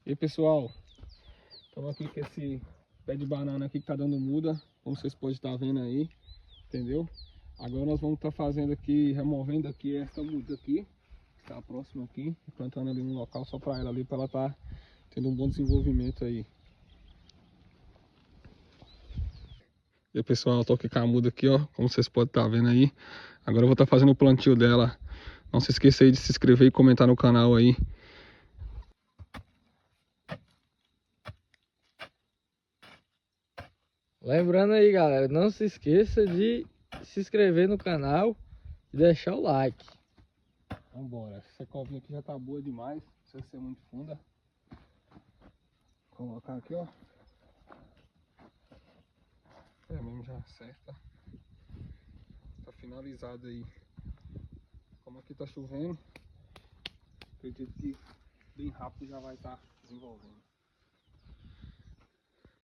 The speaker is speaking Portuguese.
E aí, pessoal, estamos aqui com esse pé de banana aqui que tá dando muda, como vocês podem estar vendo aí, entendeu? Agora nós vamos estar fazendo aqui, removendo aqui essa muda aqui, que está próxima aqui, e plantando ali um local só para ela ali, para ela estar tendo um bom desenvolvimento aí. E aí, pessoal, eu tô aqui com a muda aqui, ó, como vocês podem estar vendo aí. Agora eu vou estar fazendo o plantio dela. Não se esqueça aí de se inscrever e comentar no canal aí. Lembrando aí, galera, não se esqueça de se inscrever no canal e deixar o like. Vambora, essa covinha aqui já tá boa demais, não precisa ser muito funda. Vou colocar aqui, ó. É mesmo, já acerta. Tá finalizado aí. Como aqui tá chovendo, acredito que bem rápido já vai estar desenvolvendo.